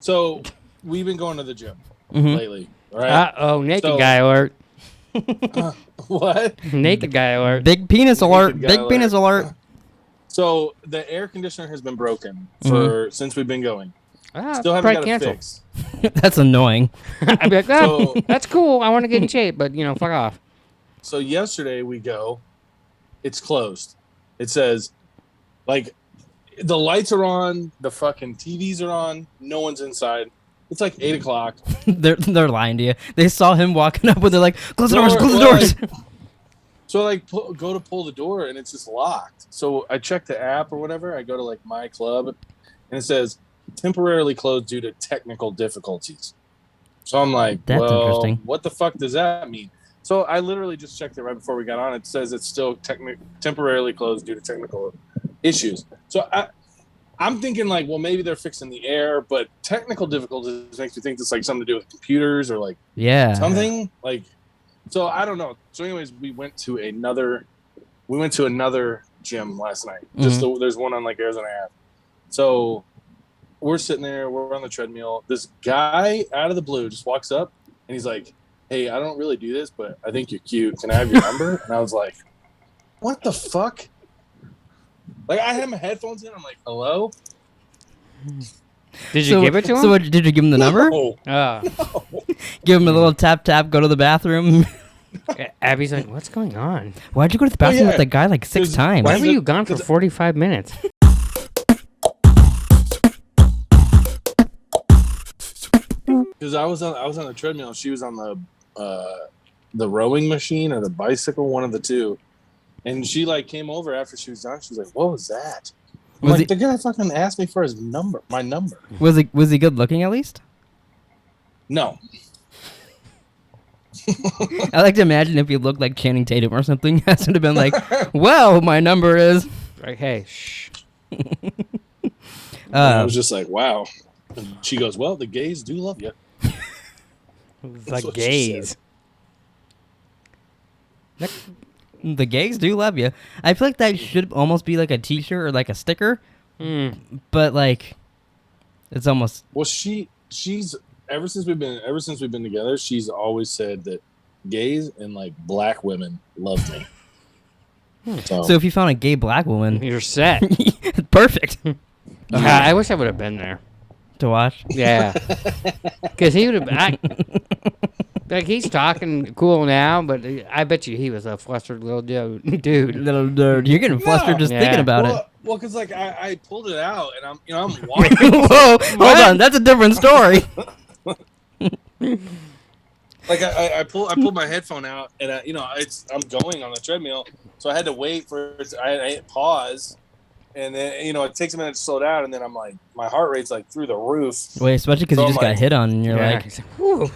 So we've been going to the gym lately, right? Naked guy alert. What? Naked guy alert. Big penis alert. Big penis alert. So the air conditioner has been broken since we've been going. Still haven't got it fixed. That's annoying. I'd be like, that's cool. I want to get in shape, but fuck off. So yesterday we go. It's closed. It says, like, the lights are on, the fucking TVs are on, no one's inside. It's like 8 o'clock. They're lying to you. They saw him walking up and they're like, close the doors, close the doors. So I go to pull the door and it's just locked. So I check the app or whatever. I go to like my club and it says temporarily closed due to technical difficulties. So I'm like, that's interesting. What the fuck does that mean? So I literally just checked it right before we got on. It says it's still temporarily closed due to technical issues. So I'm thinking like, well, maybe they're fixing the air, but technical difficulties makes me think it's like something to do with computers or like something like. So I don't know. So anyways, we went to another gym last night. There's one on like Arizona Ave. So we're sitting there, we're on the treadmill. This guy out of the blue just walks up and he's like, hey, I don't really do this, but I think you're cute. Can I have your number? And I was like, what the fuck? Like, I had my headphones in. I'm like, hello? Did you give it to him? So did you give him the number? No. No. Give him a little tap, go to the bathroom. Abby's like, what's going on? Why'd you go to the bathroom with that guy like 6 times? Why were you gone for 45 minutes? Because I was on the treadmill. She was on the rowing machine or the bicycle, one of the two. And she like came over after she was done. She was like, "What was that?" I'm like, the guy fucking asked me for my number. Was he good looking at least? No. I like to imagine if you looked like Channing Tatum or something. That would have been like, "Well, my number is." Like, hey, shh. I was just like, "Wow." And she goes, "Well, the gays do love you." The gays. The gays do love you. I feel like that should almost be like a T-shirt or like a sticker. But like, it's almost. Well, she's ever since we've been together, she's always said that gays and like black women love me. So if you found a gay black woman, you're set. Perfect. I wish I would have been there to watch. Yeah, because he would have. Like, he's talking cool now, but I bet you he was a flustered little dude. Little dude. You're getting flustered just thinking about it. Well, because like I pulled it out and I'm walking. Whoa, hold on, that's a different story. Like I pulled my headphone out and I'm going on the treadmill, so I had to wait for it. I hit pause, and then it takes a minute to slow down, and then I'm like, my heart rate's like through the roof. Wait, especially because you just got hit on, and you're like, whew.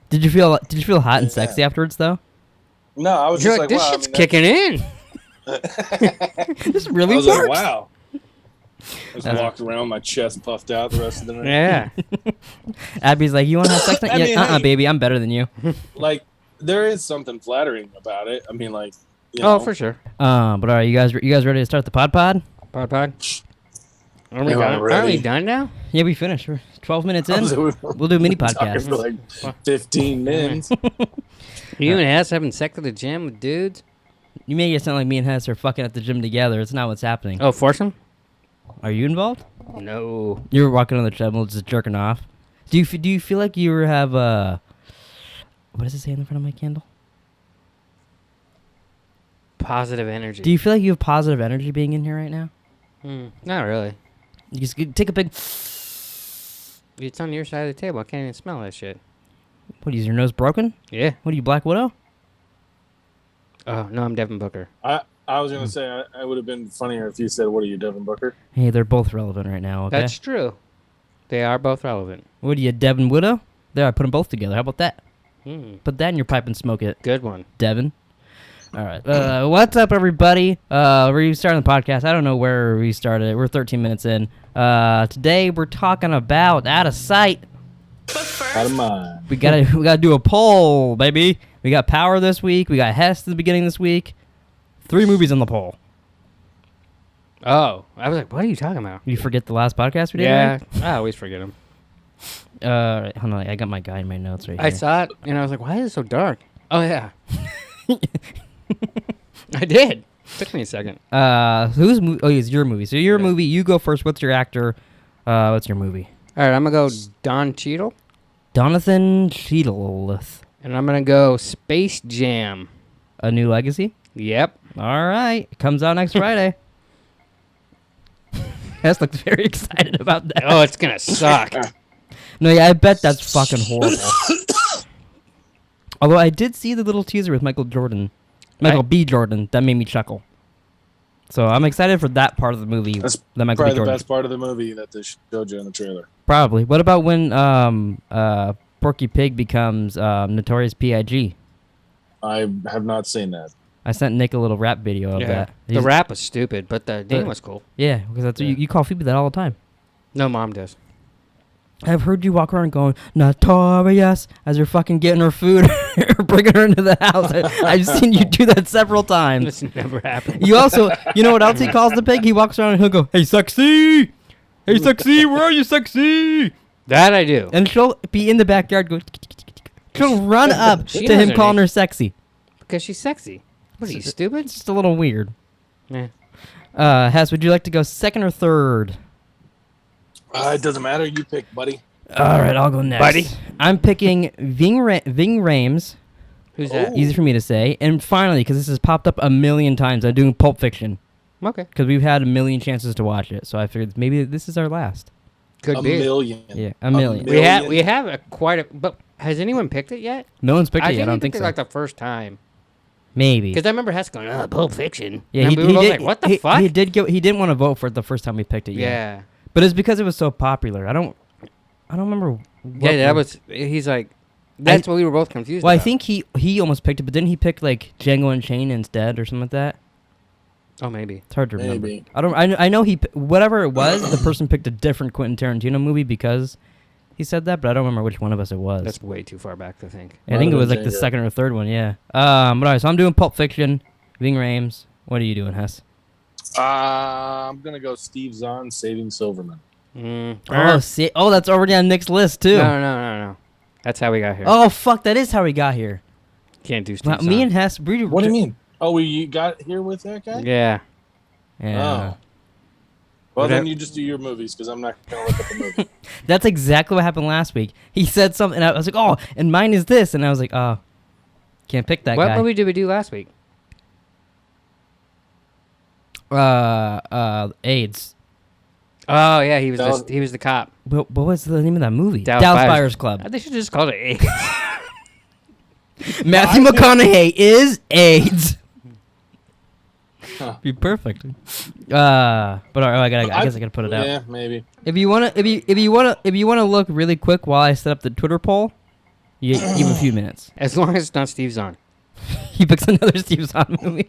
Did you feel hot and sexy afterwards though? No, I was just like, this wow, shit's kicking in. This really works. Like, wow. I just walked around, my chest puffed out the rest of the night. Yeah. Abby's like, you want to have sex? Baby, I'm better than you. Like, there is something flattering about it. I mean, like, for sure. But all right, you guys ready to start the pod? Pod? Are we done? Are we done now? Yeah, we finished. We're 12 minutes in. We'll do a mini podcast. For like 15 minutes. You and Hess having sex at the gym with dudes? You make it sound like me and Hess are fucking at the gym together. It's not what's happening. Oh, foursome? Are you involved? No. You were walking on the treadmill just jerking off. Do you feel like you have what does it say in the front of my candle? Positive energy. Do you feel like you have positive energy being in here right now? Not really. You just take a big. It's on your side of the table. I can't even smell that shit. What, is your nose broken? Yeah. What are you, Black Widow? Oh, no, I'm Devin Booker. I was going to say, I would have been funnier if you said, what are you, Devin Booker? Hey, they're both relevant right now, okay? That's true. They are both relevant. What are you, Devin Widow? There, I put them both together. How about that? Put that in your pipe and smoke it. Good one. Devin. All right. What's up, everybody? We're starting the podcast. I don't know where we started. We're 13 minutes in. Today, we're talking about Out of Sight. Out of mind. We gotta do a poll, baby. We got Power this week. We got Hess at the beginning this week. 3 movies on the poll. Oh, I was like, what are you talking about? You forget the last podcast we did? Yeah, I always forget them. Hold on, I got my guy in my notes right here. I saw it and I was like, why is it so dark? Oh yeah. I did. Took me a second. It's your movie. So your movie, you go first. What's your actor? What's your movie? All right, I'm gonna go Don Cheadle, Jonathan Cheadle. and I'm gonna go Space Jam. A New Legacy? Yep. All right. It comes out next Friday. Hess looks very excited about that. Oh, it's gonna suck. No, yeah, I bet that's fucking horrible. Although I did see the little teaser with Michael B. Jordan. That made me chuckle. So I'm excited for that part of the movie. That's that Michael B. probably the Jordan. best part of the movie that they showed you in the trailer. Probably. What about when Porky Pig becomes Notorious P.I.G.? I have not seen that. I sent Nick a little rap video of that. The rap was stupid, but the name was cool. Yeah, because that's what you call Phoebe that all the time. No, Mom does. I've heard you walk around going, Notorious, as you're fucking getting her food or bringing her into the house. I've seen you do that several times. This never happened. You also, you know what else he calls the pig? He walks around and he'll go, hey, sexy! Hey, sexy, where are you, sexy? That I do. And she'll be in the backyard going, she'll run up She to knows him her calling name. her sexy. Because she's sexy. What are you, stupid? It's just a little weird. Yeah. Hess, would you like to go second or third? It doesn't matter. You pick, buddy. All right, I'll go next. Buddy. I'm picking Ving Rhames. Who's that? Easy for me to say. And finally, because this has popped up a million times, I'm doing Pulp Fiction. Okay. Because we've had a million chances to watch it. So I figured maybe this is our last. Could A be. million. Yeah, a million. We have quite a. But has anyone picked it yet? No one's picked I it yet. I don't think picked so. it like the first time. Maybe. Because I remember Hess going, "Oh, Pulp Fiction." Yeah, And we were both like, "What the fuck?" He didn't want to vote for it the first time we picked it. Yeah. But it's because it was so popular. I don't remember. Yeah, that was. He's like, that's what we were both confused. Well, about. I think he almost picked it, but didn't he pick like Django Unchained instead or something like that? Oh, maybe. It's hard to remember. Maybe. I know whatever it was, the person picked a different Quentin Tarantino movie because he said that, but I don't remember which one of us it was. That's way too far back to think. I think it was like the Django. second or third one. Yeah. But all right, so I'm doing Pulp Fiction, Ving Rhames. What are you doing, Hess? I'm gonna go Steve Zahn, Saving Silverman. Oh, that's already on Nick's list too. No. That's how we got here. Oh fuck, that is how we got here. Can't do Wow, Steve me Zahn. and Hess. What do you mean? Oh, we got here with that guy? Yeah. Yeah. Oh. Well, Okay. then you just do your movies because I'm not gonna look up the movie. That's exactly what happened last week. He said something, and I was like, "Oh, and mine is this," and I was like, "Oh, can't pick that What guy." movie did we do last week? AIDS. Oh yeah, he was Dallas- he was the cop. What was the name of that movie? Dallas Dallas Buyers- Buyers Club. They should just called it AIDS. Matthew McConaughey is AIDS. Huh. Be perfect. But all right, I guess I gotta put it out. Yeah, maybe. If you wanna look really quick while I set up the Twitter poll, you give a few minutes. As long as it's not Steve Zahn. He picks another Steve Zahn movie.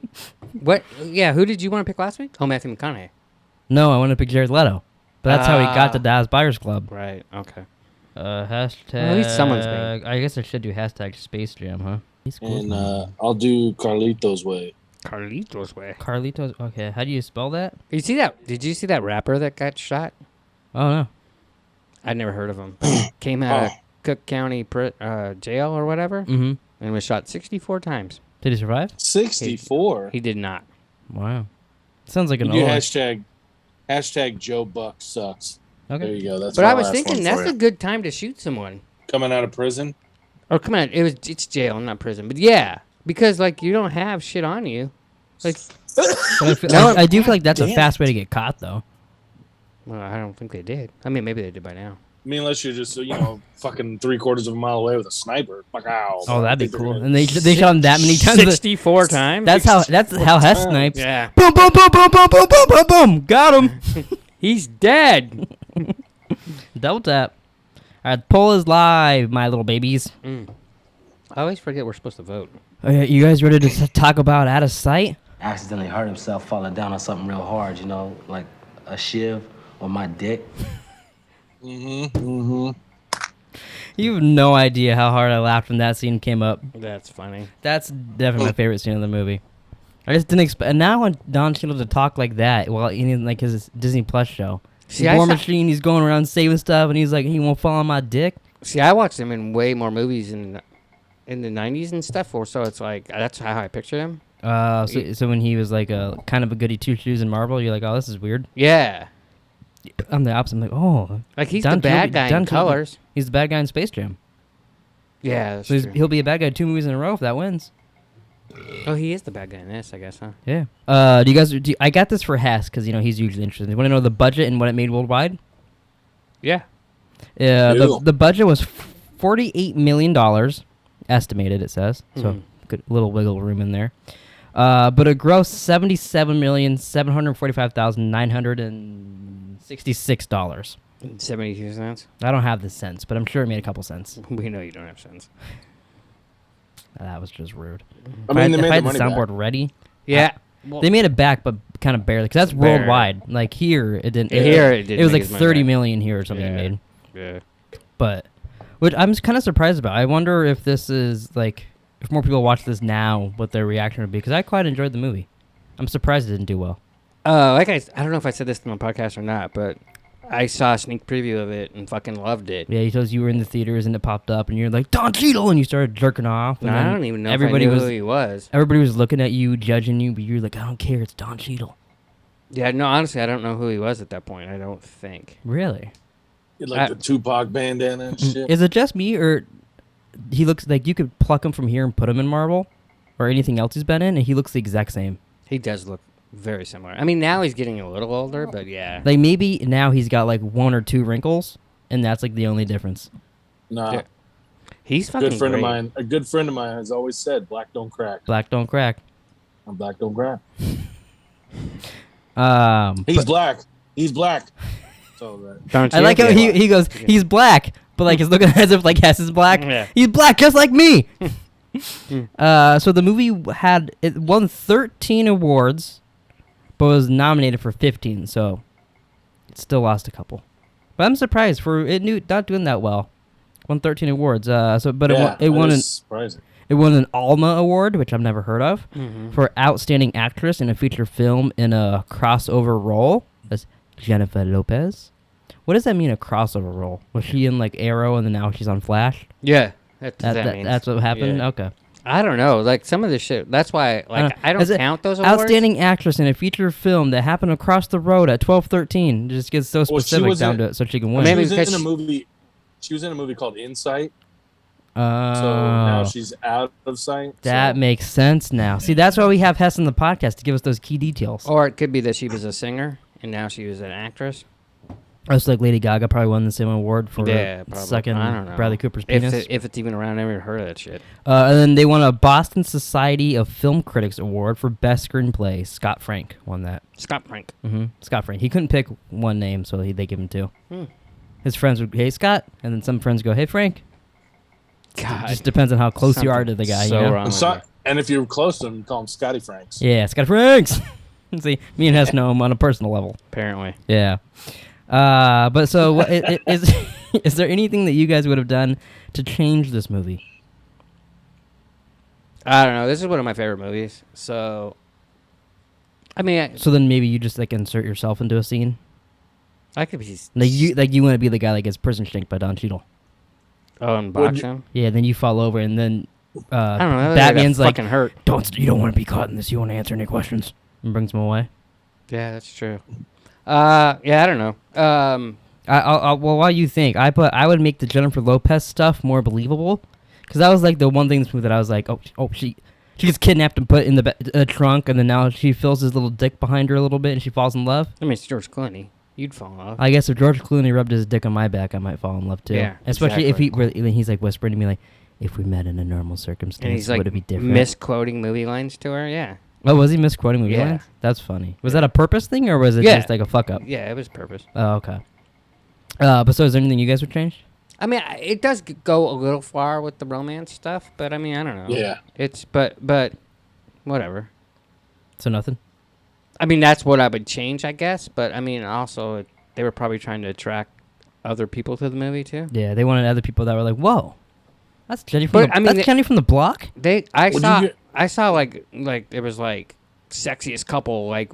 What? Yeah, who did you want to pick last week? Oh, Matthew McConaughey. No, I want to pick Jared Leto. But that's how he got to Dallas Buyers Club. Right. Okay. Hashtag. Well, at least someone's being. I guess I should do hashtag Space Jam, huh? He's cool. And I'll do Carlito's Way. Carlitos way. Carlitos. Okay, how do you spell that? You see that? Did you see that rapper that got shot? Oh no. I'd never heard of him. Came out of Cook County jail or whatever, Mm-hmm. and was shot 64 times. Did he survive? 64. He did not. Wow. Sounds like You an do old. hashtag Joe Buck sucks. There Okay. you go. That's But my I was last thinking one that's for a you. good time to shoot someone. Coming out of prison. Or come on, it's jail, not prison. But yeah, because like you don't have shit on you. Like, But I do feel like that's a fast way to get caught, though. well, I don't think they did. I mean, maybe they did by now. I mean, unless you're just, fucking 3/4 of a mile away with a sniper. Fuck, ow. Oh, that'd be cool. And they shot him that many times. 64 times. That's how Hess snipes. Yeah. Boom, boom, boom, boom, boom, boom, boom, boom, boom. Got him. He's dead. Double tap. All right, the poll is live, my little babies. I always forget we're supposed to vote. Okay, you guys ready to talk about Out of Sight? Accidentally hurt himself falling down on something real hard, like a shiv or my dick. You have no idea how hard I laughed when that scene came up. That's funny. That's definitely my favorite scene in the movie. I just didn't expect. And now I want Don Cheadle to talk like that while in like his Disney Plus show. See, War Machine. He's going around saving stuff, and he's like, he won't fall on my dick. See, I watched him in way more movies in the 90s and stuff, or so it's like, that's how I pictured him. So when he was like a kind of a goody two shoes in Marvel, you're like, oh, this is weird. Yeah. I'm the opposite. I'm like, oh, Like, he's the bad guy in Colors. He's the bad guy in Space Jam. Yeah, that's So true. he'll be a bad guy 2 movies in a row if that wins. Oh, he is the bad guy in this, I guess, huh? Yeah. I got this for Hess because he's usually interested. You want to know the budget and what it made worldwide? Yeah. The budget was $48 million estimated. It says so. Good little wiggle room in there. But it grossed $77,745,966. 72 cents. I don't have the cents, but I'm sure it made a couple cents. We know you don't have cents. That was just rude. I mean, if I had the money soundboard back. ready, Yeah. Well, they made it back, but kind of barely, because that's Barely. worldwide. Like here, it didn't. Here, it didn't It was make like as much 30 back. million here or something. Yeah. Made, yeah. but which I'm kind of surprised about. I wonder if this is like if more people watch this now, what their reaction would be. Because I quite enjoyed the movie. I'm surprised it didn't do well. I don't know if I said this in my podcast or not, but I saw a sneak preview of it and fucking loved it. Yeah, he tells you were in the theaters and it popped up and you're like Don Cheadle and you started jerking off. And No, I then don't even know everybody if I knew was who he was. everybody was looking at you, judging you, but you're like, I don't care. It's Don Cheadle. Yeah, no, honestly, I don't know who he was at that point. I don't think. Really? Like the Tupac bandana and shit. Is it just me or he looks like you could pluck him from here and put him in Marvel or anything else he's been in and he looks the exact same? He does look very similar. I mean, now he's getting a little older, but yeah. Like maybe now he's got like 1 or 2 wrinkles and that's like the only difference. Nah. Yeah. He's fucking Good friend great. of mine. A good friend of mine has always said, "Black don't crack." Black don't crack. I'm black don't crack. But Black. He's black. So that. Don't I you? like how Yeah. he goes, he's black, but like he's looking as if like Hess is black. Yeah. He's black just like me. So the movie it won 13 awards, but was nominated for 15. So it still lost a couple. But I'm surprised for it not doing that well. Won 13 awards. It won surprising. It won an Alma Award, which I've never heard of, for Outstanding Actress in a Feature Film in a Crossover Role. That's Jennifer Lopez. What does that mean, a crossover role? Was she in, like, Arrow and then now she's on Flash? Yeah. That means. That's what happened? Yeah. Okay. I don't know. Like, some of this shit, that's why, like, I don't count those awards. Outstanding Actress in a Feature Film that happened across the road at 12:13. Just gets so specific down to it so she can win. Maybe She was because in a movie. She was in a movie called Insight. So now she's out of sight. That makes sense now. See, that's why we have Hess on the podcast to give us those key details. Or it could be that she was a singer and now she was an actress. It's like Lady Gaga probably won the same award for Probably. sucking I don't know. Bradley Cooper's penis. If it's even around, I never heard of that shit. And then they won a Boston Society of Film Critics Award for Best Screenplay. Scott Frank won that. Scott Frank. Scott Frank. He couldn't pick one name, so they give him 2. His friends would, hey, Scott. And then some friends go, hey, Frank. God. It just depends on how close you are to the guy. So you know? wrong. And if you're close to him, you call him Scotty Franks. Yeah, Scott Franks. See, me and Hess know him on a personal level. Apparently. Yeah. But so is there anything that you guys would have done to change this movie? I don't know. This is one of my favorite movies. So, I mean, So then maybe you just like insert yourself into a scene. I could be. Like you want to be the guy that gets prison shanked by Don Cheadle. Oh, and box him? Yeah, then you fall over and then I don't know. Batman's like, fucking hurt. you don't want to be caught in this. You want to answer any questions, and brings him away. Yeah, that's true. Yeah, I don't know. Well, what do you think? I would make the Jennifer Lopez stuff more believable, because that was like the one thing in this movie that I was like, she gets kidnapped and put in the trunk, and then now she feels his little dick behind her a little bit, and she falls in love. I mean, it's George Clooney. You'd fall in love. I guess if George Clooney rubbed his dick on my back, I might fall in love too. Yeah, especially exactly. if he's like whispering to me like, if we met in a normal circumstance, And he's like would it be different? misquoting movie lines to her. Yeah. Oh, was he misquoting movie Yeah. lines? That's funny. Was that a purpose thing or was it Yeah. just like a fuck up? Yeah, it was purpose. Oh, okay. But so is there anything you guys would change? I mean, it does go a little far with the romance stuff, but I mean, I don't know. Yeah. It's but whatever. So nothing. I mean, that's what I would change, I guess. But I mean, also they were probably trying to attract other people to the movie too. Yeah, they wanted other people that were like, whoa, that's Jenny But, I mean, that's Jenny from the block. I saw like there was like sexiest couple like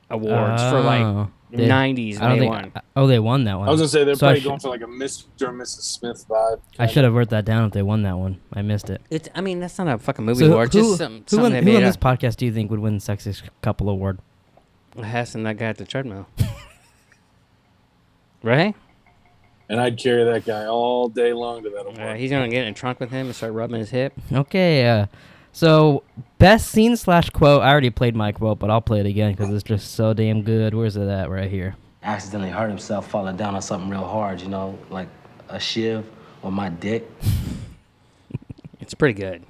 awards for like 90s. I don't They think. won. They won that one. I was gonna say they're So I probably should- going for like a Mr. and Mrs. Smith vibe. I should have wrote that down if they won that one. I missed it. I mean, that's not a fucking movie So award. Just something who on they made this up. podcast do you think would win the Sexiest Couple Award? Hess and that guy at the treadmill. Right? And I'd carry that guy all day long to that award. He's gonna get in a trunk with him and start rubbing his hip. Okay, so best scene / quote. I already played my quote, but I'll play it again because it's just so damn good. Where's it at? Right here. Accidentally hurt himself falling down on something real hard, you know, like a shiv or my dick. It's pretty good.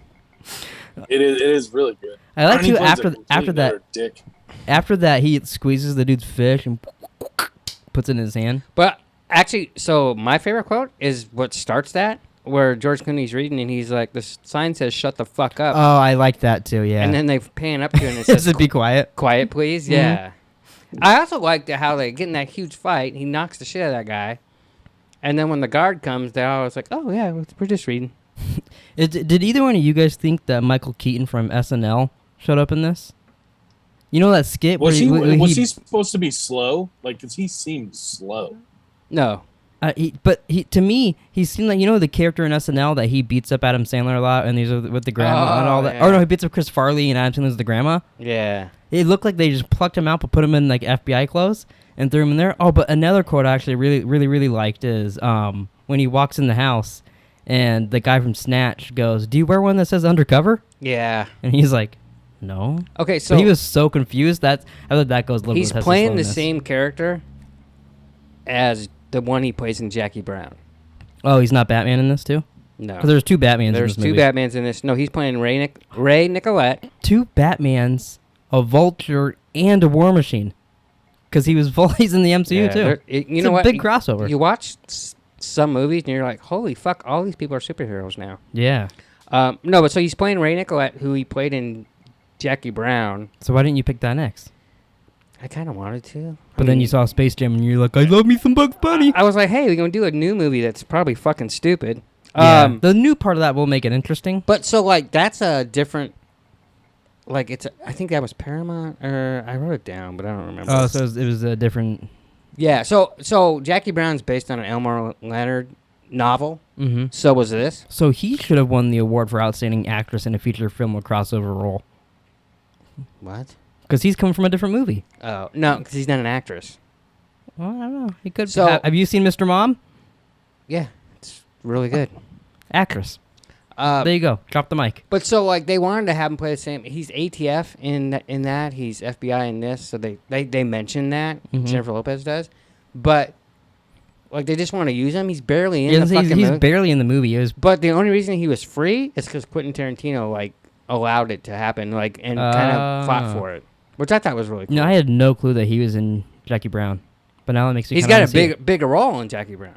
It is really good. I like Arnie to plays a after complete that. utter dick. After that, he squeezes the dude's fish and puts it in his hand. But actually, so my favorite quote is what starts that, where George Clooney's reading and he's like, the sign says "shut the fuck up," Oh, I like that too. Yeah. and then they pan up to it and it Says says to be quiet. "quiet, please." Yeah. I also liked how they get in that huge fight. He knocks the shit out of that guy, and then when the guard comes, they're always like, "Oh yeah, we're just reading." Did either one of you guys think that Michael Keaton from SNL showed up in this? You know that skit Was where he supposed to be slow? Like, 'cause he seemed slow. No. To me, he seemed like, you know, the character in SNL that he beats up Adam Sandler a lot, and he's with the grandma and all that. yeah. Or no, he beats up Chris Farley and Adam Sandler's the grandma. Yeah. It looked like they just plucked him out, but put him in like FBI clothes and threw him in there. Oh, but another quote I actually really liked is when he walks in the house, and the guy from Snatch goes, "Do you wear one that says undercover?" Yeah. And he's like, "No." Okay, so But he was so confused. I thought that goes a little he's bit with playing the slowness. same character as the one he plays in Jackie Brown. Oh, he's not Batman in this too? No. Because there's two Batmans There's in this two movie. Batmans in this. No, he's playing Ray Nicolette. Two Batmans, a Vulture, and a War Machine. Because he's in the MCU too. You It's know a what? big crossover. You watch some movies and you're like, holy fuck, all these people are superheroes now. Yeah. No, but so he's playing Ray Nicolette, who he played in Jackie Brown. So why didn't you pick that next? I kind of wanted to. But then you saw Space Jam and you're like, I love me some Bugs Bunny. I was like, hey, we're going to do a new movie that's probably fucking stupid. Yeah. The new part of that will make it interesting. But so, like, that's a different... Like, I think that was Paramount, or I wrote it down, but I don't remember. Oh, so it was a different... Yeah, so Jackie Brown's based on an Elmore Leonard novel. Mm-hmm. So was this. So he should have won the award for Outstanding Actress in a feature film or crossover role. What? Because he's coming from a different movie. Oh, no, because he's not an actress. Well, I don't know. He could. So- Have you seen Mr. Mom? Yeah, it's really good. Actress. There you go. Drop the mic. But so, like, they wanted to have him play the same. He's ATF in that. He's FBI in this. So they mention that. Mhm. Jennifer Lopez does. But, like, they just want to use him. He's barely in the He's fucking movie. barely in the movie. It was But the only reason he was free is because Quentin Tarantino, like, allowed it to happen, like, and kind of fought for it. Which I thought was really cool. No, I had no clue that he was in Jackie Brown. But now that makes me He's kinda got wanna a see bigger role in Jackie Brown.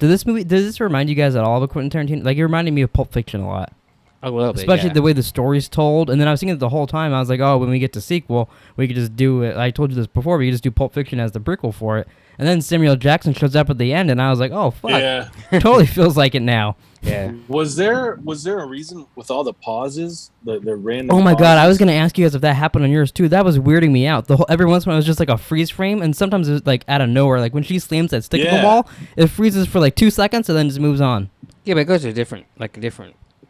it. Does this remind you guys at all of Quentin Tarantino? Like, it reminded me of Pulp Fiction a lot. A little bit, Especially yeah. the way the story's told. And then I was thinking it the whole time, I was like, oh, when we get to sequel, we could just do it. I told you this before, we could just do Pulp Fiction as the prequel for it. And then Samuel Jackson shows up at the end, and I was like, oh, fuck. Yeah. Totally feels like it now. Yeah. Was there a reason with all the pauses, the random? Oh my god, I was pauses? gonna ask you guys if that happened on yours too. That was weirding me out. Every once in a while it was just like a freeze frame, and sometimes it was like out of nowhere. Like when she slams that stick at the Yeah. wall, it freezes for like 2 seconds and then just moves on. Yeah, but it goes to a different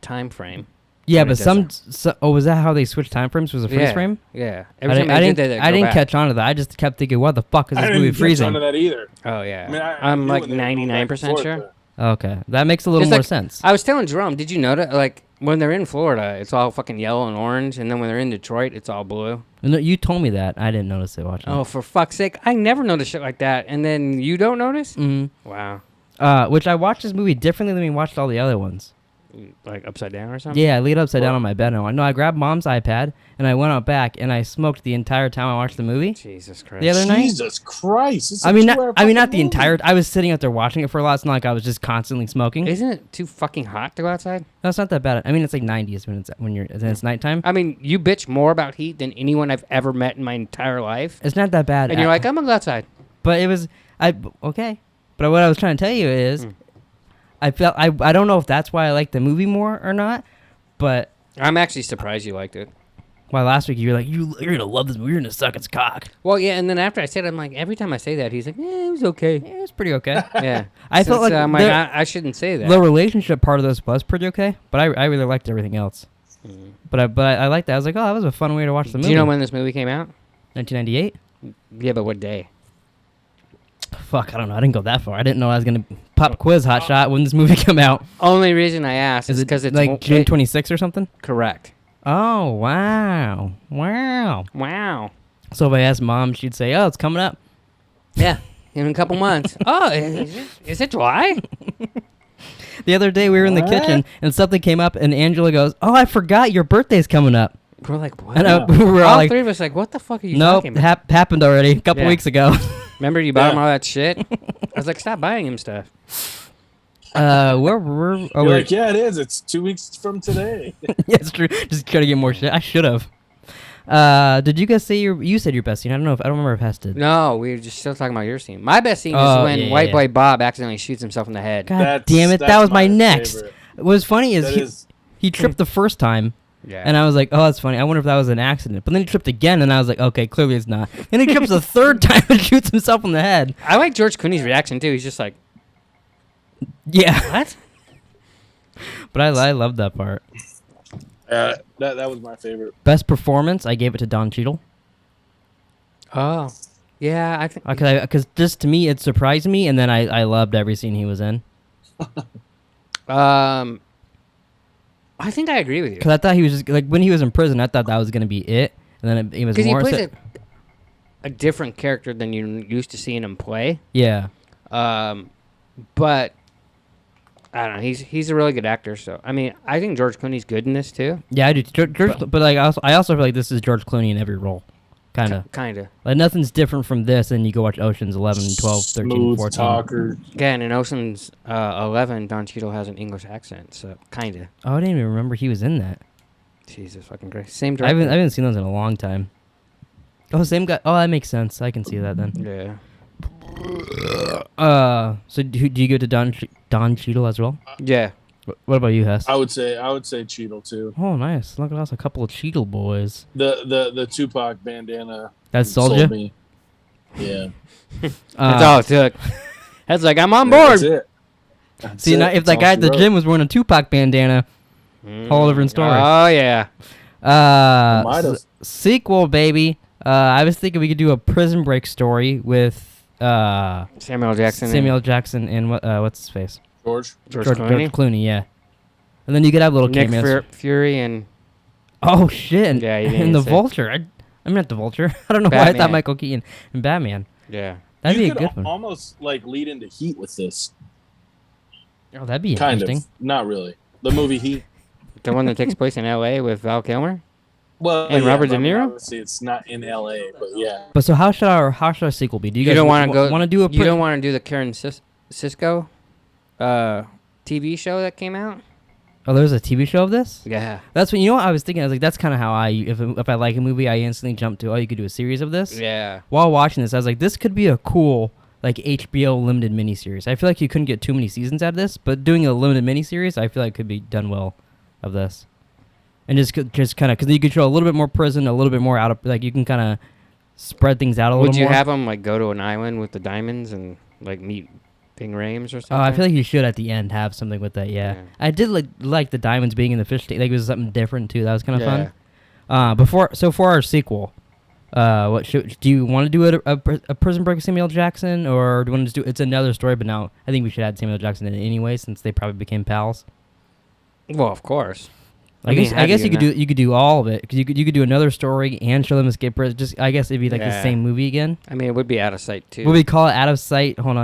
time frame. Yeah, When but it was that how they switched time frames? Was a freeze Yeah. Yeah. Yeah. I Every time didn't, I they didn't, did that, I go didn't back. catch on to that. I just kept thinking, what the fuck is I this didn't movie catch freezing? onto that either. Oh, yeah. I mean, I'm knew like when they were going back and 99% forth, sure. but- Okay, that makes a little Just more like- sense. I was telling Jerome, did you notice, like, when they're in Florida, it's all fucking yellow and orange, and then when they're in Detroit, it's all blue? No, you told me that. I didn't notice it watching. Oh, for fuck's sake. I never noticed shit like that, and then you don't notice? Mm-hmm. Wow. Which I watched this movie differently than we watched all the other ones. Like upside down or something? Yeah, I laid upside down on my bed. And I grabbed Mom's iPad and I went out back and I smoked the entire time I watched the movie. Jesus Christ. The other night. Jesus Christ! It's a I mean, 2-hour not the fucking entire. I was sitting out there watching it for a lot. It's not like I was just constantly smoking. Isn't it too fucking hot to go outside? No, it's not that bad. I mean, it's like 90s when it's nighttime. I mean, you bitch more about heat than anyone I've ever met in my entire life. It's not that bad. And you're like, I'm gonna go outside. But it was okay. But what I was trying to tell you is, I felt I don't know if that's why I like the movie more or not, but I'm actually surprised you liked it. Why last week you were like, you're gonna love this movie. You're gonna suck its cock. Well, yeah, and then after I said it, I'm like, every time I say that, he's like, it was okay. Yeah, it's pretty okay. Yeah. I felt like I'm like, I shouldn't say that. the relationship part of this was pretty okay, but I really liked everything else. But I liked that. I was like, oh, that was a fun way to watch the movie. Do you know when this movie came out? 1998? Yeah, but what day? Fuck, I don't know. I didn't go that far. I didn't know I was gonna pop quiz hot shot when this movie come out. Only reason I asked is because it's like June 26th or something? Correct. Oh, wow. Wow. So if I asked Mom, she'd say, oh, it's coming up. Yeah, in a couple months. Oh, is it July? The other day we were in the kitchen and something came up and Angela goes, oh, I forgot your birthay's coming up. We're like, what? And we were all all like, three of us like, what the fuck are you nope, talking about? happened already a couple Yeah. weeks ago. Remember you bought him all that shit? I was like, stop buying him stuff. We're You're like, yeah, it is. It's 2 weeks from today. yeah, it's true. Just try to get more shit. I should have. Did you guys say you said your best scene? I don't remember if Hess did. No, we were just still talking about your scene. My best scene is Oh, when yeah, White yeah. Boy Bob accidentally shoots himself in the head. God damn it, that that's was my next. favorite. What's funny is That he tripped the first time. Yeah. And I was like, oh, that's funny. I wonder if that was an accident. But then he tripped again, and I was like, okay, clearly it's not. Then he trips the third time and shoots himself in the head. I like George Clooney's reaction, too. He's just like, Yeah. what? But I loved that part. that was my favorite. Best performance, I gave it to Don Cheadle. Oh. Yeah, I think. Because just to me, it surprised me, and then I loved every scene he was in. I think I agree with you. Because I thought he was just, like, when he was in prison, I thought that was going to be it. And then it was Because he more... plays a different character than you're used to seeing him play. Yeah. But I don't know. He's a really good actor. So I mean, I think George Clooney's good in this too. Yeah, I do. But like, I also feel like this is George Clooney in every role. Kind of. Like, nothing's different from this, and you go watch Ocean's 11, 12, 13, Smooth 14. talker. Again, in Ocean's 11, Don Cheadle has an English accent, so kind of. Oh, I didn't even remember he was in that. Jesus fucking Christ. Same I director. haven't seen those in a long time. Oh, same guy. Oh, that makes sense. I can see that then. Yeah. So do you go to Don Cheadle as well? Yeah. What about you, Hess? I would say Cheadle too. Oh, nice. Look at us, a couple of Cheadle boys. The Tupac bandana. That sold sold you? me. Yeah. That's all it took. That's like, I'm on That's board. it. That's See, it. now, if That's that all guy she at the wrote. gym was wearing a Tupac bandana, whole different story. Oh, yeah. Might have. Sequel, baby. I was thinking we could do a Prison Break story with Samuel Jackson. Samuel Jackson and what's his face? George. George Clooney. Yeah. And then you could have little Nick cameos. Fury and... Oh shit! And, Yeah, you didn't and the say- Vulture. I'm not the Vulture. I don't know why I thought Batman. Michael Keaton and Batman. Yeah. That'd you be a could good one. almost like lead into Heat with this. Oh, that'd be Kind interesting. of. Not really. The movie Heat. The one that takes place in L.A. with Val Kilmer? Well, And Robert De Niro? Obviously, it's not in L.A., but yeah. But so how should our sequel be? Do you You guys don't want to go... want to do a? You don't want to do the Karen Cisco TV show that came out? Oh, there's a TV show of this. Yeah. That's what you know. What I was thinking. I was like, that's kind of how if I like a movie, I instantly jump to. Oh, you could do a series of this. Yeah. While watching this, I was like, this could be a cool like HBO limited miniseries. I feel like you couldn't get too many seasons out of this, but doing a limited miniseries, I feel like could be done well of this. And just kind of because you could show a little bit more prison, a little bit more out of like you can kind of spread things out a little Would more. you have them like go to an island with the diamonds and like meet Bing Rames or something? Oh, I feel like you should at the end have something with that. Yeah, Yeah. I did like the diamonds being in the fish tank. Like it was something different too. That was kind of Yeah. fun. For our sequel, do you want to do a Prison Break with Samuel Jackson, or do you want to just do it's another story? But now I think we should add Samuel Jackson in it anyway, since they probably became pals. Well, of course. I guess you could do all of it because you could do another story and show them escape prison. Just I guess it'd be like the Yeah. same movie again. I mean, it would be out of sight too. What we call it? Out of sight. Hold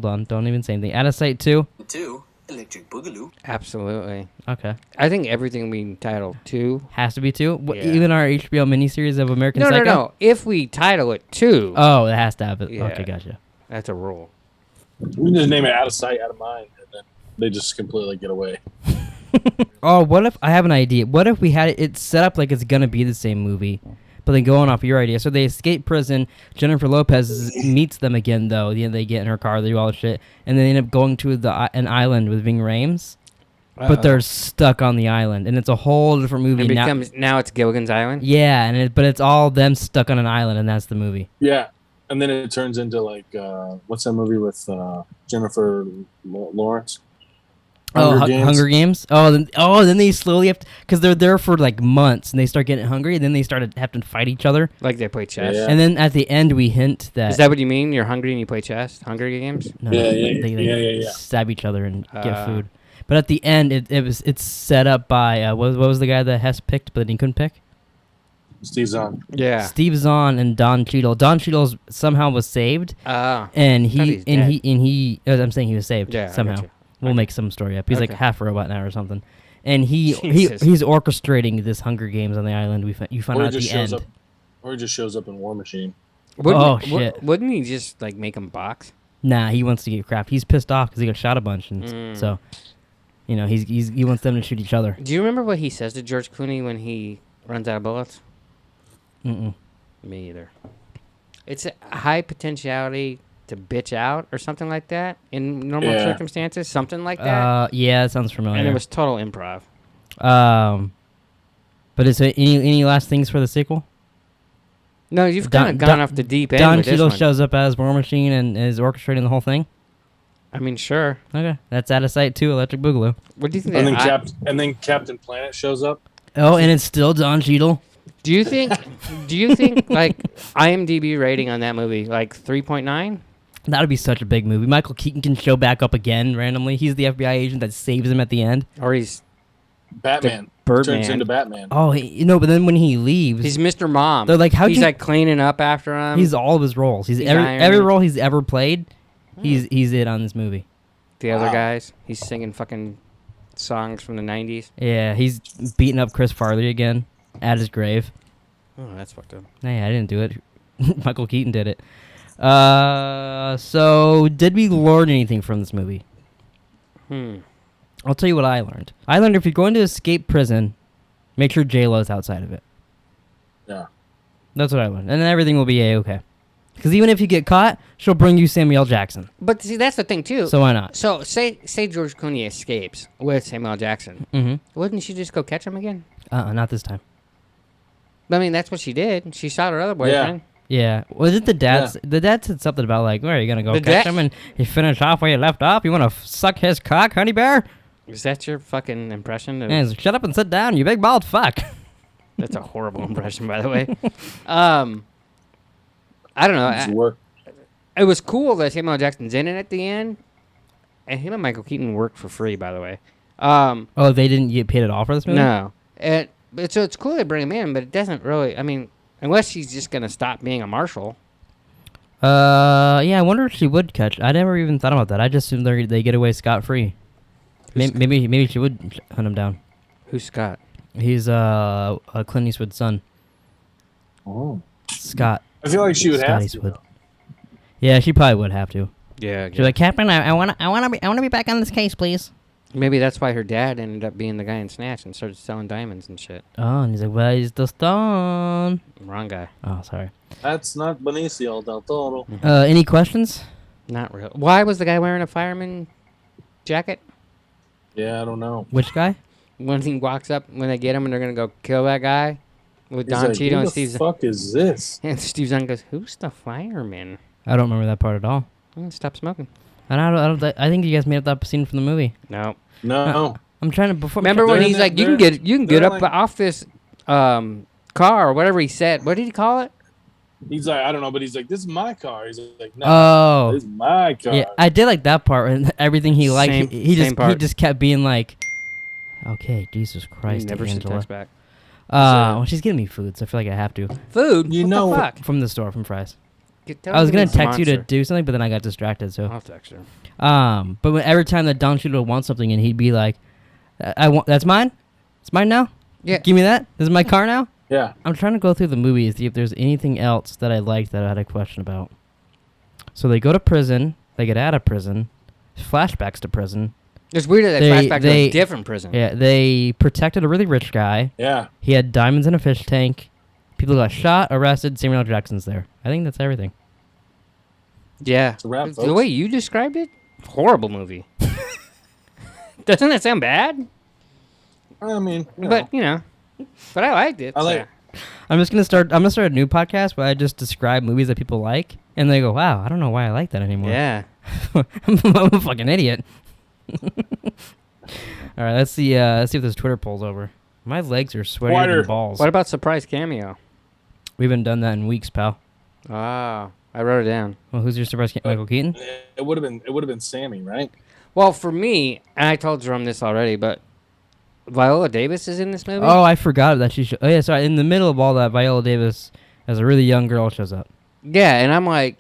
on. Don't even say anything. Out of sight 2. 2, Electric Boogaloo. Absolutely. Okay. I think everything we title 2. Has to be 2. Yeah. Even our HBO miniseries of American No, Psycho. no. If we title it 2, Oh, it has to have it. Yeah. Okay, gotcha. that's a rule. We can just name it Out of Sight, Out of Mind, and then they just completely get away. Oh, what if I have an idea? What if we had it set up like it's gonna be the same movie, but then going off your idea? So they escape prison. Jennifer Lopez meets them again, though. They get in her car, they do all the shit, and then they end up going to an island with Ving Rhames. but they're stuck on the island, and it's a whole different movie. Now it's Gilligan's Island. Yeah, but it's all them stuck on an island, and that's the movie. Yeah, and then it turns into like what's that movie with Jennifer Lawrence? Hunger Games. Then they slowly have to, because they're there for like months, and they start getting hungry, and then they start to have to fight each other. Like they play chess. Yeah. And then at the end, we hint that. Is that what you mean? You're hungry and you play chess? Hunger Games? No, Yeah. they stab each other and get food. But at the end, it's set up by what was the guy that Hess picked, but he couldn't pick? Steve Zahn. Yeah. Steve Zahn and Don Cheadle. Don Cheadle somehow was saved, and I'm saying he was saved somehow. We'll make some story up. He's like half a robot now or something, and he's orchestrating this Hunger Games on the island. You find out at the end. Or he just shows up in War Machine. Shit! Wouldn't he just like make him box? Nah, he wants to get crapped. He's pissed off because he got shot a bunch, and so he wants them to shoot each other. Do you remember what he says to George Clooney when he runs out of bullets? Mm-mm. Me either. It's a high potentiality to bitch out or something like that in normal circumstances, something like that. Yeah, that sounds familiar. And it was total improv. But is there any last things for the sequel? No, you've kind of gone off the deep end. Don with Cheadle this one. shows up as War Machine and is orchestrating the whole thing. I mean, sure. Okay, that's Out of Sight 2, Electric Boogaloo. What do you think? And then Captain Planet shows up. Oh, and it's still Don Cheadle. Do you think like IMDb rating on that movie like 3.9? That would be such a big movie. Michael Keaton can show back up again randomly. He's the FBI agent that saves him at the end. Or he's Batman. Birdman. Turns into Batman. Oh, but then when he leaves, he's Mr. Mom. They're like, he's like cleaning up after him. He's all of his roles. He's every role he's ever played. He's it on this movie. The other guys, he's singing fucking songs from the 90s. Yeah, he's beating up Chris Farley again at his grave. Oh, that's fucked up. Hey, I didn't do it. Michael Keaton did it. So did we learn anything from this movie? I'll tell you what I learned. I learned if you're going to escape prison, make sure J-Lo's outside of it. Yeah. That's what I learned. And then everything will be A-okay. Because even if you get caught, she'll bring you Samuel Jackson. But see, that's the thing, too. So why not? So say George Clooney escapes with Samuel Jackson. Mm-hmm. Wouldn't she just go catch him again? Not this time. I mean, that's what she did. She shot her other boyfriend. Yeah. Was it the dad? Yeah. The dad said something about like, where are you gonna go catch him and you finish off where you left off? You want to suck his cock, honey bear? Is that your fucking impression? Yeah, shut up and sit down, you big bald fuck. That's a horrible impression, by the way. I don't know. It was cool that Samuel Jackson's in it at the end, and him and Michael Keaton worked for free, by the way. They didn't get paid at all for this movie? No. So it's cool they bring him in, but it doesn't really. I mean, unless she's just gonna stop being a marshal. Yeah, I wonder if she would catch. I never even thought about that. I just assumed they get away scot-free. Maybe she would hunt him down. Who's Scott? He's Clint Eastwood's son. Oh. Scott. I feel like she would have Eastwood. Yeah, she probably would have to. Yeah. She's like, Captain, I wanna be back on this case, please. Maybe that's why her dad ended up being the guy in Snatch and started selling diamonds and shit. Oh, and he's like, well, he's the stone. Wrong guy. Oh, sorry. That's not Benicio del Toro. Any questions? Not real. Why was the guy wearing a fireman jacket? Yeah, I don't know. Which guy? When he walks up, when they get him and they're going to go kill that guy with Don Cheadle and Steve Zahn. Who the fuck is this? And Steve Zahn goes, who's the fireman? I don't remember that part at all. Stop smoking. And I think you guys made up that scene from the movie. No. I'm trying to before. Remember when he's like, you can get up off this car or whatever he said. What did he call it? He's like, I don't know, but he's like, this is my car. He's like, no, this is my car. Yeah, I did like that part. And everything he liked, he just kept being like, okay, Jesus Christ, never sent text back. Well, she's getting me food, so I feel like I have to. Food? You what know, the fuck? From the store, from Fry's. I was gonna text you to do something, but then I got distracted. So I'll text her. But every time that Don Cheadle wants something, and he'd be like, "I want that's mine. It's mine now. Yeah, give me that. This is my car now." Yeah. I'm trying to go through the movie to see if there's anything else that I liked that I had a question about. So they go to prison. They get out of prison. Flashbacks to prison. It's weird that they flashback to a different prison. Yeah, they protected a really rich guy. Yeah. He had diamonds in a fish tank. People got shot, arrested. Samuel Jackson's there. I think that's everything. Yeah. It's a wrap, the way you described it, horrible movie. Doesn't that sound bad? I mean, But I liked it. I like. I'm gonna start a new podcast where I just describe movies that people like, and they go, "Wow, I don't know why I like that anymore." Yeah. I'm a fucking idiot. All right, let's see. Let's see if this Twitter pulls over. My legs are sweaty than balls. What about surprise cameo? We haven't done that in weeks, pal. Ah, I wrote it down. Well, who's your surprise cameo? Michael Keaton? It would have been Sammy, right? Well, for me, and I told Jerome this already, but Viola Davis is in this movie. Oh, I forgot that she. Oh yeah, sorry. In the middle of all that, Viola Davis, as a really young girl, shows up. Yeah, and I'm like,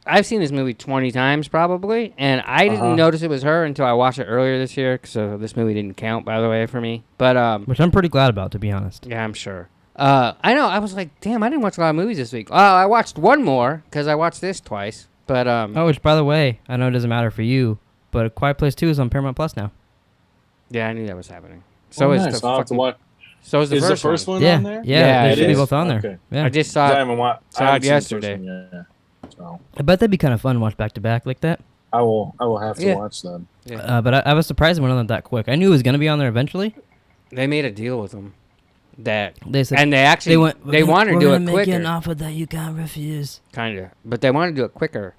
I've seen this movie 20 times probably, and I didn't notice it was her until I watched it earlier this year. So this movie didn't count, by the way, for me. But which I'm pretty glad about, to be honest. yeah, I'm sure. I know. I was like, damn, I didn't watch a lot of movies this week. Oh, I watched one more because I watched this twice. But Oh, which by the way, I know it doesn't matter for you, but A Quiet Place 2 is on Paramount Plus now. yeah, I knew that was happening. So is nice. the I'll have to fucking, watch. so is the Is first the first one Yeah, on there? yeah, they it should be is. both on there. Okay. Yeah. I just I saw it. haven't watched. Saw it yesterday. Yeah. So I bet that'd be kind of fun to watch back to back like that. I will have to Yeah. watch them. But I was surprised it went on that quick. I knew it was gonna be on there eventually. They made a deal with them that They said, and they actually they wanted to do it quicker, offer that you can't refuse. kind of, but they wanted to do it quicker.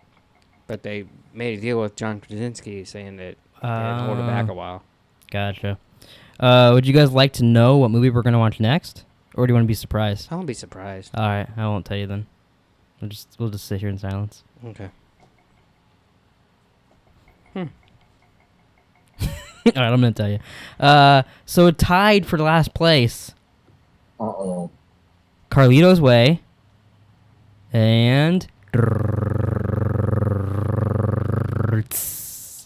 But they made a deal with John Krasinski saying that they had to hold it back a while. Gotcha. Would you guys like to know what movie we're gonna watch next, or do you want to be surprised? I won't be surprised. All right, I won't tell you then. We'll just sit here in silence. Okay. All right, I'm gonna tell you. So tied for last place, Carlito's Way, and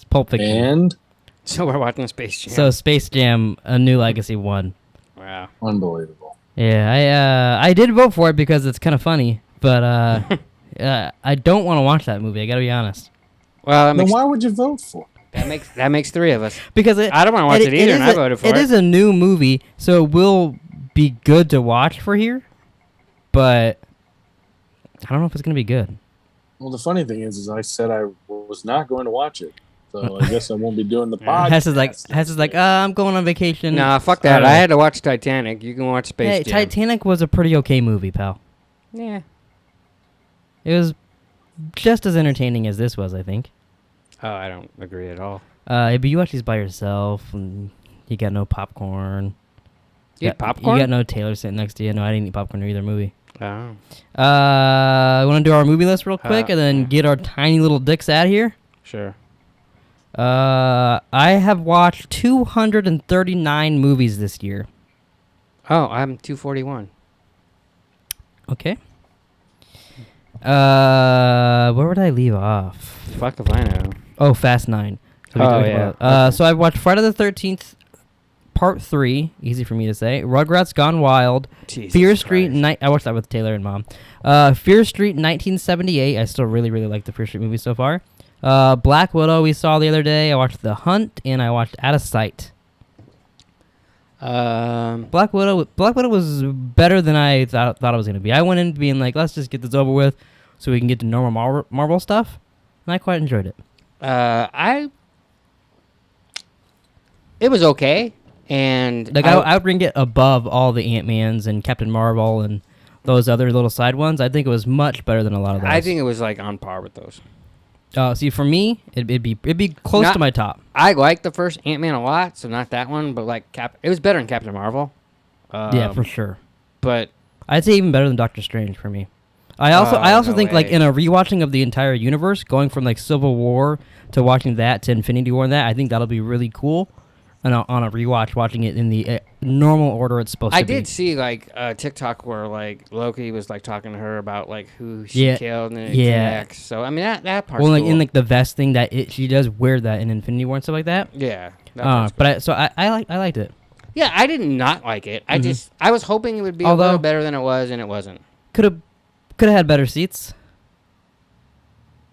Pulp Fiction. And So we're watching Space Jam. So Space Jam: A New Legacy won. Wow. unbelievable. Yeah, I did vote for it because it's kind of funny, but I don't want to watch that movie. I gotta be honest. Well, Then why would you vote for? that makes three of us. Because I don't want to watch it either, and I voted for it. It is a new movie, so it will be good to watch for here, but I don't know if it's gonna be good. Well, the funny thing is I said I was not going to watch it, so I guess I won't be doing the podcast. Hess is like, I'm going on vacation. Nah, fuck that. I had to watch Titanic. You can watch Space Hey, Jam. Titanic was a pretty okay movie, pal. Yeah. It was just as entertaining as this was, I think. Oh, I don't agree at all. But you watch these by yourself, and you got no popcorn. You eat popcorn? You got no Taylor sitting next to you. No, I didn't eat popcorn in either movie. Oh. Want to do our movie list real quick and then get our tiny little dicks out of here? Sure. I have watched 239 movies this year. Oh, I'm 241. Okay. Where would I leave off? Fuck if I know. Oh, Fast 9. So we Oh, talked yeah. about it. So I've watched Friday the 13th, Part 3. Easy for me to say. Rugrats Gone Wild. Jesus Fear Street. Christ. I watched that with Taylor and Mom. Fear Street 1978. I still really, really like the Fear Street movie so far. Black Widow we saw the other day. I watched The Hunt, and I watched Out of Sight. Black Widow was better than I thought it was going to be. I went in being like, let's just get this over with so we can get to normal Marvel stuff, and I quite enjoyed it. It was okay, and Like I would rank it above all the Ant-Mans and Captain Marvel and those other little side ones. I think it was much better than a lot of those. I think it was like on par with those. See, for me, it'd be close to my top. I liked the first Ant-Man a lot, so not that one, but like it was better than Captain Marvel. Yeah, for sure. But I'd say even better than Doctor Strange for me. I also no think like way. in a rewatching of the entire universe, going from like Civil War to watching that to Infinity War and that, I think that'll be really cool. And on a rewatch, watching it in the normal order it's supposed to be. I did see like a TikTok where like Loki was like talking to her about like who she killed and it connects. So I mean that part's well, like cool. in like the vest thing that she does wear that in Infinity War and stuff like that. Yeah. That part's cool. But I liked it. Yeah, I did not like it. I was hoping it would be a little better than it was, and it wasn't. Could have had better seats.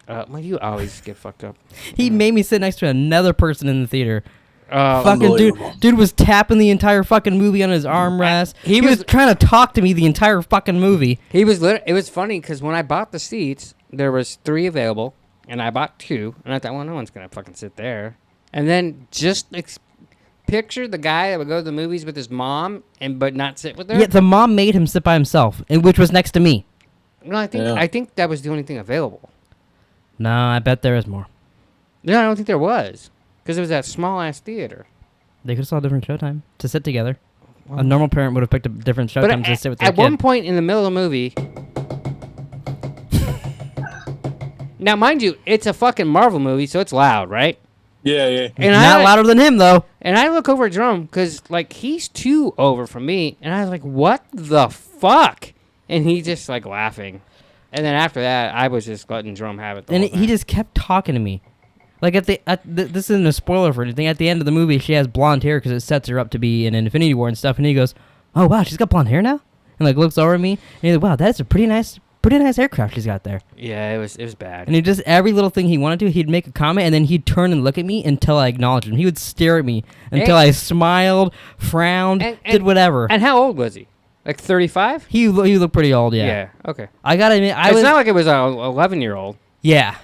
Well, you always get fucked up. He made me sit next to another person in the theater. Fucking dude was tapping the entire fucking movie on his armrest. He was trying to talk to me the entire fucking movie. It was funny because when I bought the seats, there was 3 available, and I bought 2, and I thought, well, no one's gonna fucking sit there. And then just picture the guy that would go to the movies with his mom but not sit with her. Yeah, the mom made him sit by himself, which was next to me. No, I think that was the only thing available. No, I bet there is more. No, I don't think there was, because it was that small ass theater. They could have saw a different showtime to sit together. A normal parent would have picked a different showtime to sit with their at kid. one point in the middle of the movie. Now, mind you, it's a fucking Marvel movie, so it's loud, right? Yeah. And Not louder than him, though. And I look over at Jerome because, like, he's 2 over from me, and I was like, "What the fuck?" And he's just like laughing. And then after that, I was just letting Jerome have it. And he just kept talking to me. Like, this isn't a spoiler for anything. At the end of the movie, she has blonde hair because it sets her up to be in Infinity War and stuff. And he goes, "Oh, wow, she's got blonde hair now?" And, like, looks over at me. And he's like, "Wow, that's a pretty nice aircraft she's got there." Yeah, it was bad. And he just, every little thing he wanted to, he'd make a comment, and then he'd turn and look at me until I acknowledged him. He would stare at me until I smiled, frowned, did whatever. And how old was he? Like 35? He looked pretty old, yeah. Yeah, okay. I gotta admit, It's not like it was an 11-year-old. Yeah.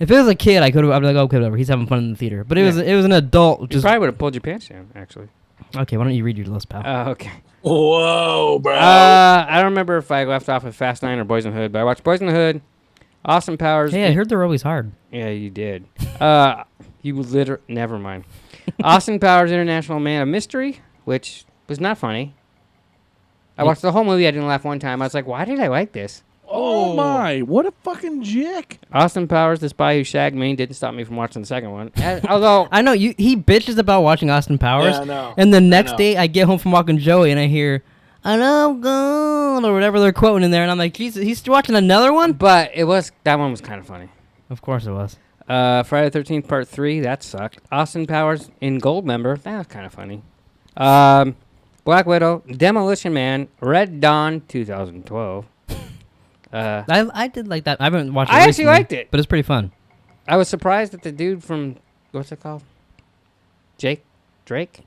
If it was a kid, I'd be like, okay, whatever. He's having fun in the theater. But it was an adult. You Just probably would have pulled your pants down, actually. okay. Why don't you read your list, pal? Oh, okay. Whoa, bro. I don't remember if I left off with Fast 9 or Boys in the Hood, but I watched Boys in the Hood, Austin Powers. Hey, I heard they're always hard. Yeah, you did. Never mind. Austin Powers International Man of Mystery, which was not funny. I watched the whole movie. I didn't laugh one time. I was like, why did I like this? Oh my! What a fucking jick! Austin Powers, The Spy Who Shagged Me, didn't stop me from watching the second one. Although I know he bitches about watching Austin Powers. Yeah, I know. And the next day, I get home from walking Joey, and I hear, "I know, God," or whatever they're quoting in there, and I'm like, Jesus, he's watching another one. But that one was kind of funny. Of course it was. Friday the 13th Part 3, that sucked. Austin Powers in Goldmember, that was kind of funny. Black Widow, Demolition Man, Red Dawn 2012. I did like that. I haven't watched it I actually recently, liked it. but it's pretty fun. I was surprised that the dude from, what's it called? Drake?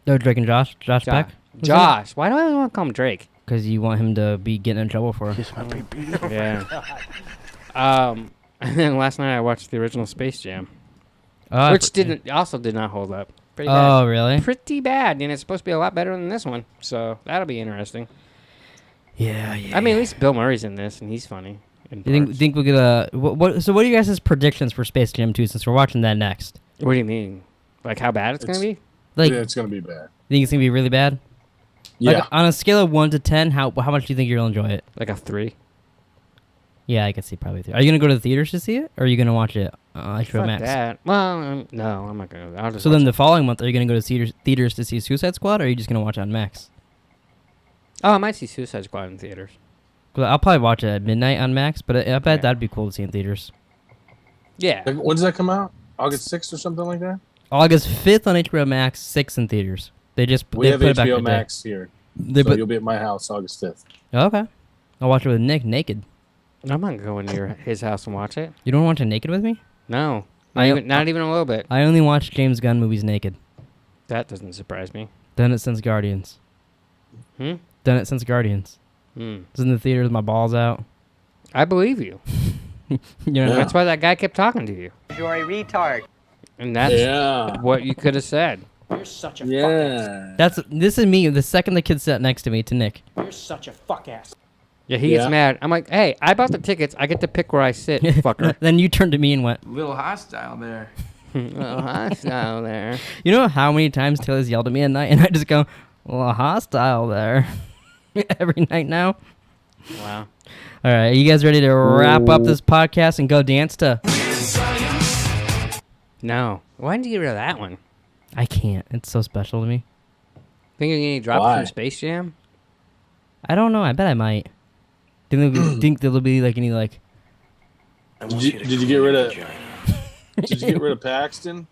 No, Drake and Josh Beck. Josh. Why do I always want to call him Drake? Because you want him to be getting in trouble for it. Yeah. And then last night I watched the original Space Jam, which did not hold up. Pretty bad. Oh, really? Pretty bad, and it's supposed to be a lot better than this one. So that'll be interesting. Yeah. I mean, at least Bill Murray's in this, and he's funny. You think we're gonna? So what are you guys' predictions for Space Jam 2? Since we're watching that next. What do you mean? Like how bad it's gonna be? Like, yeah, it's gonna be bad. You think it's gonna be really bad? Yeah. Like, on a scale of 1 to 10, how much do you think you'll enjoy it? Like a 3. Yeah, I could see probably 3. Are you gonna go to the theaters to see it, or are you gonna watch it on HBO Fuck Max? that. Well, no, I'm not gonna. I'll just So watch then it. the following month, are you gonna go to theaters to see Suicide Squad, or are you just gonna watch it on Max? Oh, I might see Suicide Squad in theaters. Well, I'll probably watch it at midnight on Max, but I bet that'd be cool to see in theaters. Yeah. Like, when does that come out? August 6th or something like that? August 5th on HBO Max, 6th in theaters. We have put it back HBO in the day. Max here. So you'll be at my house August 5th. Okay. I'll watch it with Nick naked. I'm not going to his house and watch it. You don't want to watch it naked with me? No. I- Not even a little bit. I only watch James Gunn movies naked. That doesn't surprise me. Done it since Guardians. Hmm? Done it since Guardians. Was in the theater with my balls out. I believe you. You know, Yeah. That's why that guy kept talking to you. You're a retard. And that's what you could have said. You're such a fuck ass. Yeah. this is me. The second the kid sat next to me, to Nick. You're such a fuck ass. Yeah, he gets Yeah. mad. I'm like, hey, I bought the tickets. I get to pick where I sit, fucker. Then you turned to me and went, Little hostile there. Oh, hostile there. you know how many times Taylor's yelled at me at night, and I just go, well, hostile there. Every night now. Wow. All right, you guys ready to wrap up this podcast and go dance to? No. Why didn't you get rid of that one? I can't. It's so special to me. Think you're going to drop Why? from Space Jam? I don't know. I bet I might. Think there'll be like any like. Did you get rid of? Did you get rid of Paxton?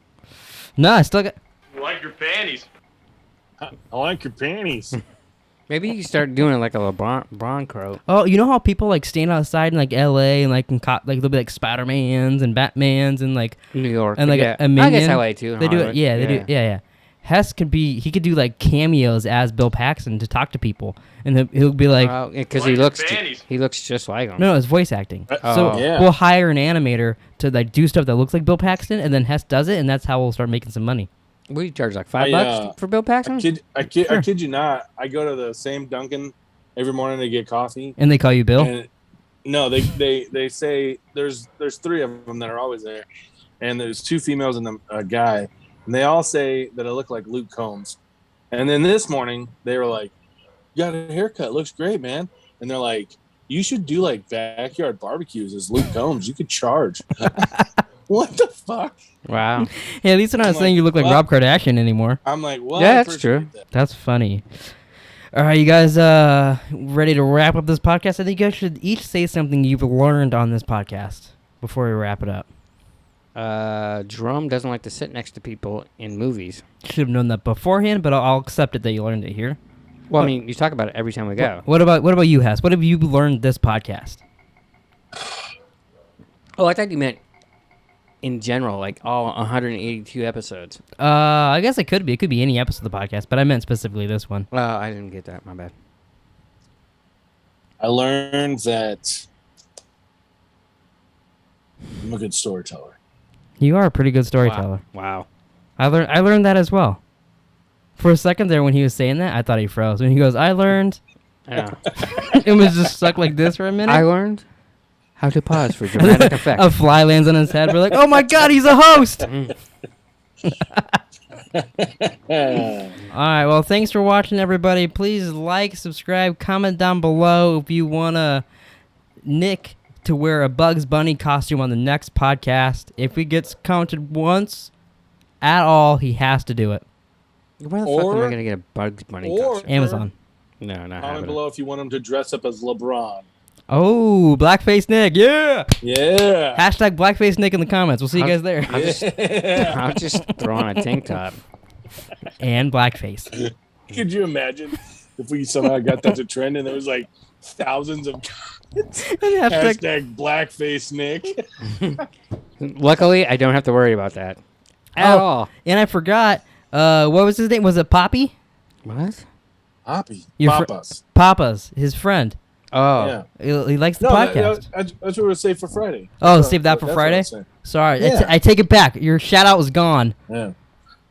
No, I still got. Like your panties. I like your panties. Maybe you can start doing it like a LeBron crow. Oh, you know how people like stand outside in like L.A. and like like they'll be like Spider-Mans and Batmans and like New York. and like yeah. a minion. I guess LA too. They do it. Yeah, they do. Yeah. Hess could do like cameos as Bill Paxton to talk to people, and he'll be like, because Like he your looks panties. he looks just like him. no, it's voice acting. Oh. So Yeah. we'll hire an animator to like do stuff that looks like Bill Paxton, and then Hess does it, and that's how we'll start making some money. What do you charge, like $5 for Bill Paxton? I kid you not. I go to the same Dunkin' every morning to get coffee. And they call you Bill? And, no, they say there's 3 of them that are always there, and there's 2 females and a guy, and they all say that I look like Luke Combs. And then this morning they were like, "You got a haircut, looks great, man." And they're like, "You should do like backyard barbecues as Luke Combs. You could charge." What the fuck? Wow. Hey, at least they're not saying you look like Rob Kardashian anymore. I'm like, well, yeah, that's true. That's funny. All right, you guys ready to wrap up this podcast? I think you guys should each say something you've learned on this podcast before we wrap it up. Jerome doesn't like to sit next to people in movies. Should have known that beforehand, but I'll accept it that you learned it here. Well, I mean, you talk about it every time we go. What about you, Hess? What have you learned this podcast? Oh, I thought you meant in general, like all 182 episodes. I guess it could be. It could be any episode of the podcast, but I meant specifically this one. I didn't get that. My bad. I learned that I'm a good storyteller. You are a pretty good storyteller. Wow. I learned that as well. For a second there, when he was saying that, I thought he froze. When he goes, "I learned," Yeah. it was just stuck like this for a minute. I learned how to pause for dramatic effect. A fly lands on his head. We're like, "Oh my god, he's a host!" All right. Well, thanks for watching, everybody. Please like, subscribe, comment down below if you wanna Nick to wear a Bugs Bunny costume on the next podcast. If he gets counted once at all, he has to do it. Where the fuck am I going to get a Bugs Bunny costume? Amazon. No, not Comment happening. below if you want him to dress up as LeBron. Oh, Blackface Nick. Yeah. Yeah. Hashtag Blackface Nick in the comments. We'll see you guys there. I'll just throw on a tank top. And blackface. Could you imagine if we somehow got that to trend and there was like thousands of comments? Hashtag Blackface Nick. Luckily, I don't have to worry about that at all. And I forgot, what was his name? Was it Poppy? What? Poppy. Your Papa's, his friend. Oh. Yeah. He likes the podcast. That's what we were saying for Friday. Save that for Friday? Sorry, Yeah. I take it back. Your shout out was gone. Yeah.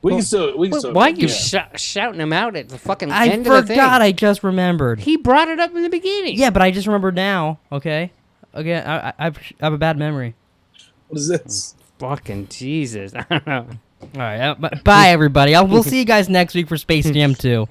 We can still. Why are you shouting him out at the fucking I end of the thing? forgot. I just remembered. He brought it up in the beginning. Yeah, but I just remembered now. Okay. Again, I have a bad memory. What is this? Fucking Jesus. I don't know. All right. Bye, everybody. We'll see you guys next week for Space Jam 2.